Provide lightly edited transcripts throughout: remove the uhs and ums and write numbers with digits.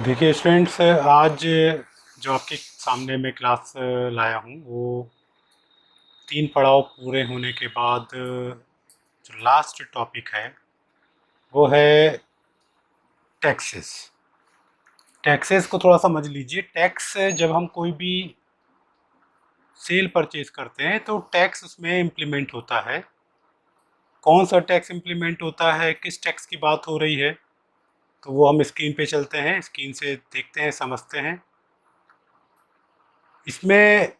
देखिए स्टूडेंट्स, आज जो आपके सामने मैं क्लास लाया हूँ वो 3 पड़ाव पूरे होने के बाद जो लास्ट टॉपिक है वो है टैक्सेस। टैक्सेस को थोड़ा समझ लीजिए। टैक्स जब हम कोई भी सेल परचेज करते हैं तो टैक्स उसमें इम्प्लीमेंट होता है। कौन सा टैक्स इम्प्लीमेंट होता है, किस टैक्स की बात हो रही है, तो वो हम स्क्रीन पे चलते हैं, स्क्रीन से देखते हैं, समझते हैं। इसमें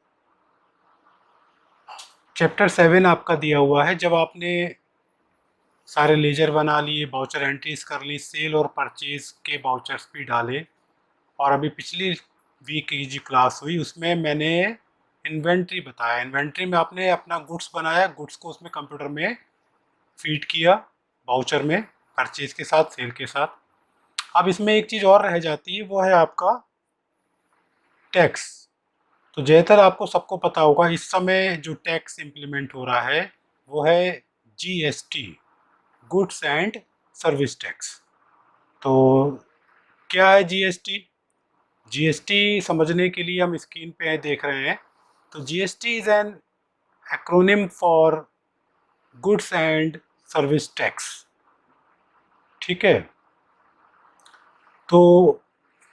चैप्टर 7 आपका दिया हुआ है। जब आपने सारे लेजर बना लिए, बाउचर एंट्रीज कर ली, सेल और परचेज के बाउचर्स भी डाले, और अभी पिछली वीक की जो क्लास हुई उसमें मैंने इन्वेंट्री बताया। इन्वेंट्री में आपने अपना गुड्स बनाया, गुड्स को उसमें कंप्यूटर में फीड किया, बाउचर में, परचेज के साथ, सेल के साथ। अब इसमें एक चीज़ और रह जाती है, वो है आपका टैक्स। तो ज़्यादातर आपको सबको पता होगा इस समय जो टैक्स इम्प्लीमेंट हो रहा है वो है GST, goods and service tax. तो क्या है जीएसटी? जीएसटी समझने के लिए हम स्क्रीन पे देख रहे हैं। तो GST is an acronym for goods and service tax. ठीक है। तो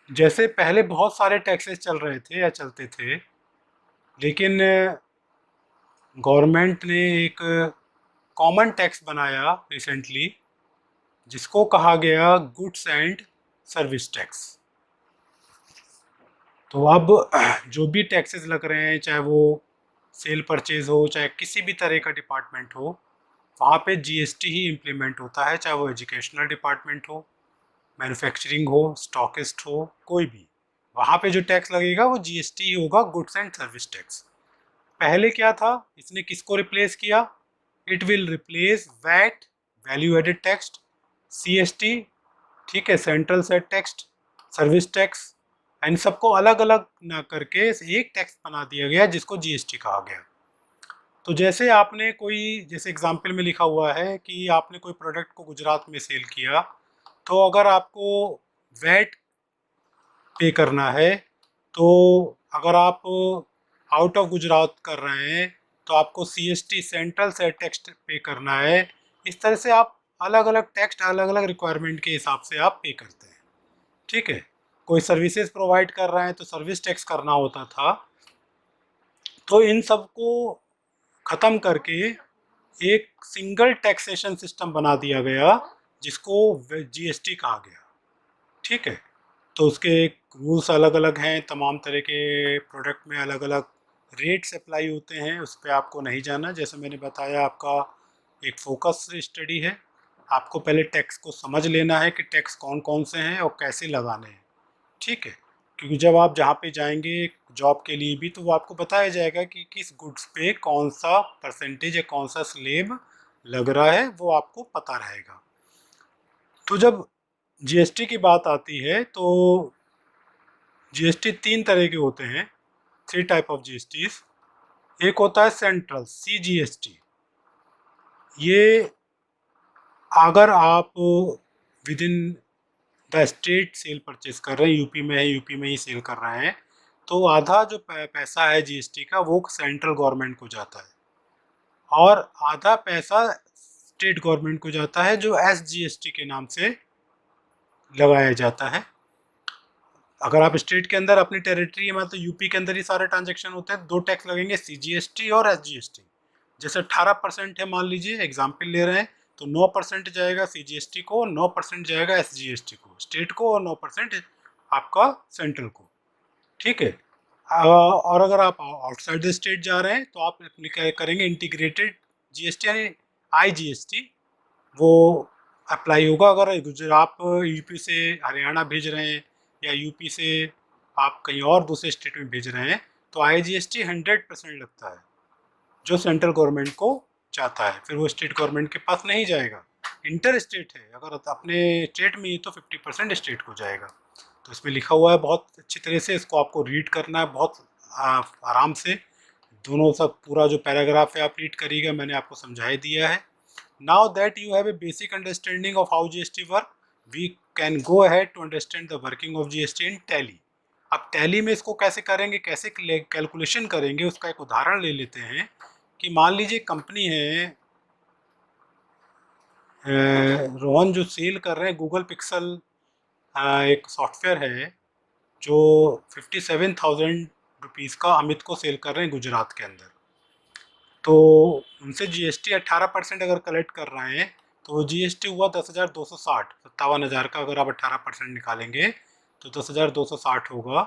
जैसे पहले बहुत सारे टैक्सेस चल रहे थे या चलते थे, लेकिन गवर्नमेंट ने एक कॉमन टैक्स बनाया रिसेंटली जिसको कहा गया गुड्स एंड सर्विस टैक्स। तो अब जो भी टैक्सेस लग रहे हैं, चाहे वो सेल परचेज हो, चाहे किसी भी तरह का डिपार्टमेंट हो, वहाँ पे जीएसटी ही इम्प्लीमेंट होता है। चाहे वो एजुकेशनल डिपार्टमेंट हो, मैन्युफैक्चरिंग हो, स्टॉकिस्ट हो, कोई भी, वहाँ पे जो टैक्स लगेगा वो जीएसटी ही होगा, गुड्स एंड सर्विस टैक्स। पहले क्या था, इसने किसको रिप्लेस किया? It will replace VAT, value added tax, CST, ठीक है, central set tax, service tax. इन सबको अलग अलग ना करके एक टैक्स बना दिया गया जिसको जीएसटी कहा गया। तो जैसे आपने कोई, जैसे एग्जाम्पल में लिखा हुआ है कि आपने कोई प्रोडक्ट को गुजरात में सेल किया, तो अगर आपको वैट पे करना है, तो अगर आप आउट ऑफ गुजरात कर रहे हैं तो आपको सीएसटी, सेंट्रल सेट टैक्स पे करना है। इस तरह से आप अलग अलग टैक्स, अलग अलग रिक्वायरमेंट के हिसाब से आप पे करते हैं। ठीक है। कोई सर्विसेज प्रोवाइड कर रहे हैं तो सर्विस टैक्स करना होता था। तो इन सब को ख़त्म करके एक सिंगल टैक्सेशन सिस्टम बना दिया गया जिसको जीएसटी कहा गया। ठीक है। तो उसके रूल्स अलग अलग हैं, तमाम तरह के प्रोडक्ट में अलग अलग रेट्स अप्लाई होते हैं, उस पर आपको नहीं जाना। जैसे मैंने बताया, आपका एक फोकस स्टडी है। आपको पहले टैक्स को समझ लेना है कि टैक्स कौन कौन से हैं और कैसे लगाने हैं। ठीक है। क्योंकि जब आप जहाँ पे जाएंगे जॉब के लिए भी, तो वो आपको बताया जाएगा कि किस गुड्स पे कौन सा परसेंटेज या कौन सा स्लेब लग रहा है, वो आपको पता रहेगा। तो जब जीएसटी की बात आती है तो जीएसटी 3 तरह के होते हैं, 3 टाइप ऑफ जीएसटीज। एक होता है सेंट्रल, सीजीएसटी। ये अगर आप with in the state sale purchase कर रहे हैं, यूपी में है, यूपी में ही सेल कर रहे हैं, तो आधा जो पैसा है जीएसटी का वो सेंट्रल गवर्नमेंट को जाता है, और आधा पैसा स्टेट गवर्नमेंट को जाता है जो एसजीएसटी के नाम से लगाया जाता है। अगर आप स्टेट के अंदर अपनी टेरिटरी में, तो यूपी के अंदर ही सारे ट्रांजेक्शन होते हैं, 2 टैक्स लगेंगे, सीजीएसटी और एसजीएसटी। जैसे 18% है मान लीजिए, एग्जाम्पल ले रहे हैं, तो 9% जाएगा सीजीएसटी को, 9% जाएगा एसजीएसटी को, स्टेट को, और 9% आपका सेंट्रल को। ठीक है। और अगर आप आउटसाइड द स्टेट जा रहे हैं तो आप करेंगे इंटीग्रेटेड जीएसटी, यानी आईजीएसटी, वो अप्लाई होगा। अगर गुजरात यूपी से हरियाणा भेज रहे हैं, या यूपी से आप कहीं और दूसरे स्टेट में भेज रहे हैं, तो आईजीएसटी 100% लगता है जो सेंट्रल गवर्नमेंट को चाहता है, फिर वो स्टेट गवर्नमेंट के पास नहीं जाएगा। इंटर स्टेट है, अगर अपने स्टेट में ही, तो 50% स्टेट को जाएगा। तो इसमें लिखा हुआ है बहुत अच्छी तरह से, इसको आपको रीड करना है बहुत आराम से। दोनों सब पूरा जो पैराग्राफ है आप रीड करिएगा, मैंने आपको समझा ही दिया है। Now that you have a basic understanding of how GST work, we can go ahead to understand the working of GST in Tally. अब टैली में इसको कैसे करेंगे, कैसे कैलकुलेशन करेंगे, उसका एक उदाहरण ले लेते हैं कि मान लीजिए कंपनी है रोहन जो सेल कर रहे हैं गूगल पिक्सल, एक सॉफ्टवेयर है जो 57,000 रुपीज़ का अमित को सेल कर रहे हैं गुजरात के अंदर। तो उनसे जीएसटी 18% अगर कलेक्ट कर रहे हैं तो वो जीएसटी हुआ 10,260, 57,000 का अगर आप 18% निकालेंगे तो 10,260 होगा।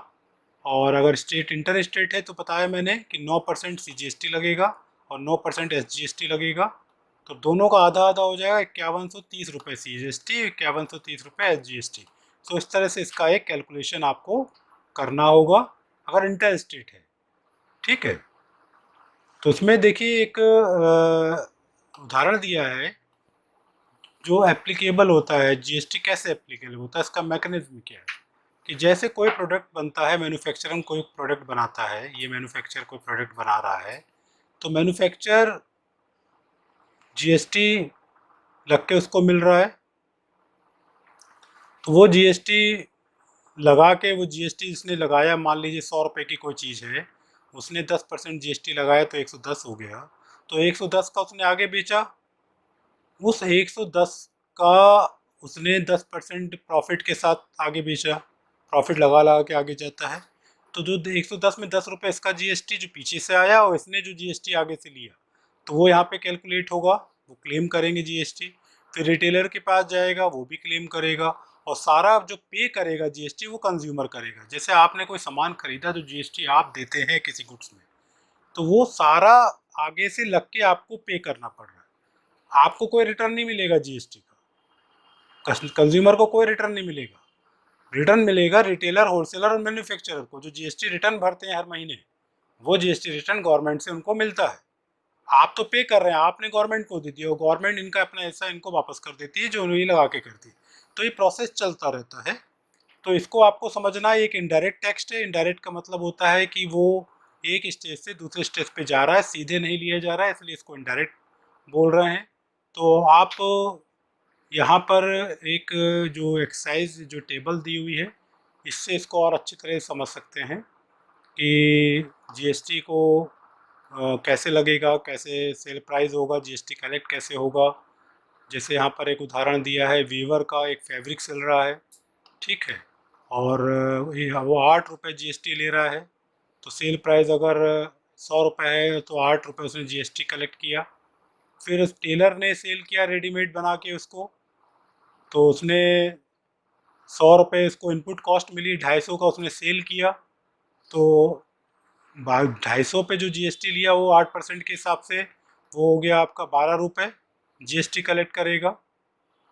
और अगर स्टेट इंटर स्टेट है तो बताया मैंने कि 9% CGST लगेगा और 9% SGST लगेगा, तो दोनों का आधा आधा हो जाएगा, 5130 रुपये CGST, 5130 रुपये SGST। तो इस तरह से इसका एक कैलकुलेशन आपको करना होगा अगर इंटर स्टेट है। ठीक है, तो इसमें देखिए एक उदाहरण दिया है जो एप्लीकेबल होता है, जीएसटी कैसे एप्लीकेबल होता है, इसका मैकेनिज्म क्या है कि जैसे कोई प्रोडक्ट बनता है, मैन्युफैक्चरर कोई प्रोडक्ट बनाता है, ये मैन्युफैक्चरर कोई प्रोडक्ट बना रहा है, तो मैन्युफैक्चरर जीएसटी लग के उसको मिल रहा है, तो वो जीएसटी लगा के, वो जीएसटी जिसने लगाया, मान लीजिए 100 रुपये की कोई चीज़ है, उसने 10% जीएसटी लगाया तो 110 हो गया, तो 110 का उसने आगे बेचा, उस 110 का उसने 10% प्रॉफिट के साथ आगे बेचा, प्रॉफिट लगा लगा के आगे जाता है, तो जो 110 में 10 रुपये इसका जीएसटी जो पीछे से आया और इसने जो जीएसटी आगे से लिया, तो वो यहाँ पे कैलकुलेट होगा, वो क्लेम करेंगे जीएसटी, फिर रिटेलर के पास जाएगा, वो भी क्लेम करेगा, और सारा जो पे करेगा जीएसटी वो कंज्यूमर करेगा। जैसे आपने कोई सामान खरीदा जो जीएसटी आप देते हैं किसी गुड्स में, तो वो सारा आगे से लग के आपको पे करना पड़ रहा है, आपको कोई रिटर्न नहीं मिलेगा जीएसटी का, कंज्यूमर को कोई रिटर्न नहीं मिलेगा। रिटर्न मिलेगा रिटेलर, होलसेलर और मैन्युफैक्चरर को, जो जीएसटी रिटर्न भरते हैं हर महीने, वो जीएसटी रिटर्न गवर्नमेंट से उनको मिलता है। आप तो पे कर रहे हैं, आपने गवर्नमेंट को दे दिया, और गवर्नमेंट इनका अपना हिस्सा इनको वापस कर देती है जो उन्हें लगा के करती है, तो ये प्रोसेस चलता रहता है। तो इसको आपको समझना है, एक इनडायरेक्ट टैक्स है। इनडायरेक्ट का मतलब होता है कि वो एक स्टेज से दूसरे स्टेज पे जा रहा है, सीधे नहीं लिया जा रहा है, इसलिए इसको इनडायरेक्ट बोल रहे हैं। तो आप यहाँ पर एक जो एक्सरसाइज जो टेबल दी हुई है, इससे इसको और अच्छी तरह समझ सकते हैं कि जीएसटी को कैसे लगेगा, कैसे सेल प्राइस होगा, जीएसटी कलेक्ट कैसे होगा। जैसे यहाँ पर एक उदाहरण दिया है, वीवर का एक फैब्रिक सिल रहा है, ठीक है, और वो 8 रुपये जीएसटी ले रहा है, तो सेल प्राइस अगर 100 रुपये है तो 8 रुपये उसने जीएसटी कलेक्ट किया। फिर उस टेलर ने सेल किया रेडीमेड बना के उसको, तो उसने 100 रुपये उसको इनपुट कॉस्ट मिली, 250 का उसने सेल किया, तो 250 पे जो जीएसटी लिया वो 8% के हिसाब से वो हो गया आपका 12 रुपये जीएसटी कलेक्ट करेगा।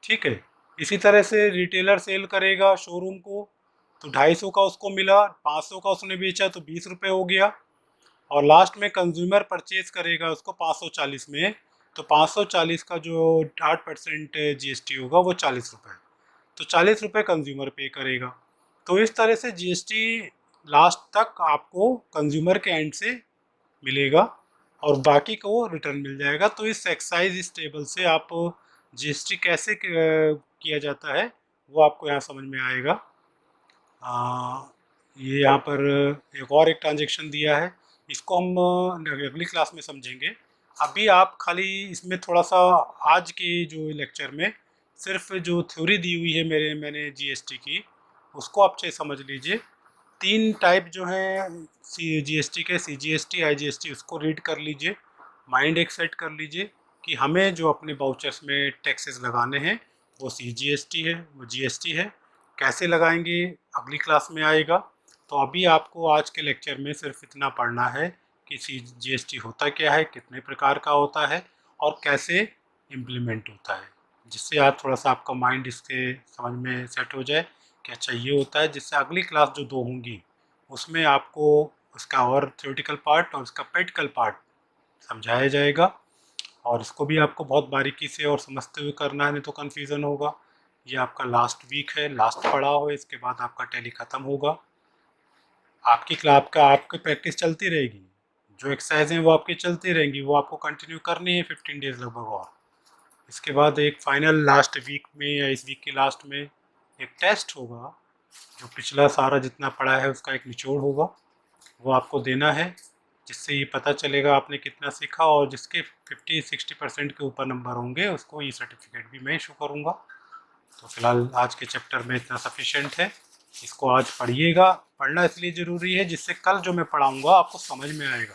ठीक है, इसी तरह से रिटेलर सेल करेगा शोरूम को, तो 250 का उसको मिला, 500 का उसने बेचा तो 20 रुपये हो गया, और लास्ट में कंज्यूमर परचेज करेगा उसको 540 में, तो 540 का जो 8% जीएसटी होगा वो 40 रुपये, तो 40 रुपये कंज्यूमर पे करेगा। तो इस तरह से जीएसटी लास्ट तक आपको कंज्यूमर के एंड से मिलेगा और बाकी को रिटर्न मिल जाएगा। तो इस एक्सरसाइज, इस टेबल से आप जीएसटी कैसे किया जाता है वो आपको यहाँ समझ में आएगा। ये यहाँ पर एक ट्रांजेक्शन दिया है, इसको हम अगली क्लास में समझेंगे। अभी आप खाली इसमें थोड़ा सा आज के जो लेक्चर में सिर्फ जो थ्योरी दी हुई है मैंने जीएसटी की, उसको आप चाहिए समझ लीजिए। 3 टाइप जो हैं जीएसटी के, सीजीएसटी, आईजीएसटी, उसको रीड कर लीजिए, माइंड एक सेट कर लीजिए कि हमें जो अपने बाउचर्स में टैक्सेस लगाने हैं वो सीजीएसटी है, वो जीएसटी है। कैसे लगाएंगे अगली क्लास में आएगा। तो अभी आपको आज के लेक्चर में सिर्फ इतना पढ़ना है कि जीएसटी होता क्या है, कितने प्रकार का होता है और कैसे इम्प्लीमेंट होता है, जिससे आप थोड़ा सा आपका माइंड इसके समझ में सेट हो जाए कि अच्छा ये होता है, जिससे अगली क्लास जो 2 होंगी उसमें आपको उसका और थ्योरेटिकल पार्ट और उसका प्रैक्टिकल पार्ट समझाया जाएगा, और इसको भी आपको बहुत बारीकी से और समझते हुए करना है, नहीं तो कन्फ्यूज़न होगा। ये आपका लास्ट वीक है, लास्ट पड़ाव है, इसके बाद आपका टैली ख़त्म होगा। आपकी क्लास का आपकी प्रैक्टिस चलती रहेगी, जो एक्सरसाइज हैं वो आपकी चलती रहेंगी, वो आपको कंटिन्यू करनी है 15 डेज़ लगभग, और इसके बाद एक फाइनल लास्ट वीक में या इस वीक के लास्ट में एक टेस्ट होगा, जो पिछला सारा जितना पढ़ा है उसका एक निचोड़ होगा, वो आपको देना है, जिससे ये पता चलेगा आपने कितना सीखा, और जिसके 50-60% के ऊपर नंबर होंगे उसको ये सर्टिफिकेट भी मैं इशू करूँगा। तो फिलहाल आज के चैप्टर में इतना सफिशेंट है। इसको आज पढ़िएगा, पढ़ना इसलिए ज़रूरी है जिससे कल जो मैं पढ़ाऊँगा आपको समझ में आएगा।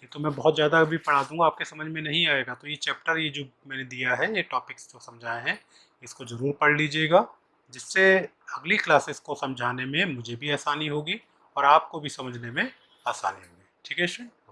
ये तो मैं बहुत ज़्यादा भी पढ़ा दूँगा, आपके समझ में नहीं आएगा। तो ये चैप्टर, ये जो मैंने दिया है, ये टॉपिक्स जो समझाए हैं, इसको ज़रूर पढ़ लीजिएगा, जिससे अगली क्लासेस को समझाने में मुझे भी आसानी होगी और आपको भी समझने में आसानी होगी। ठीक है स्टूडेंट।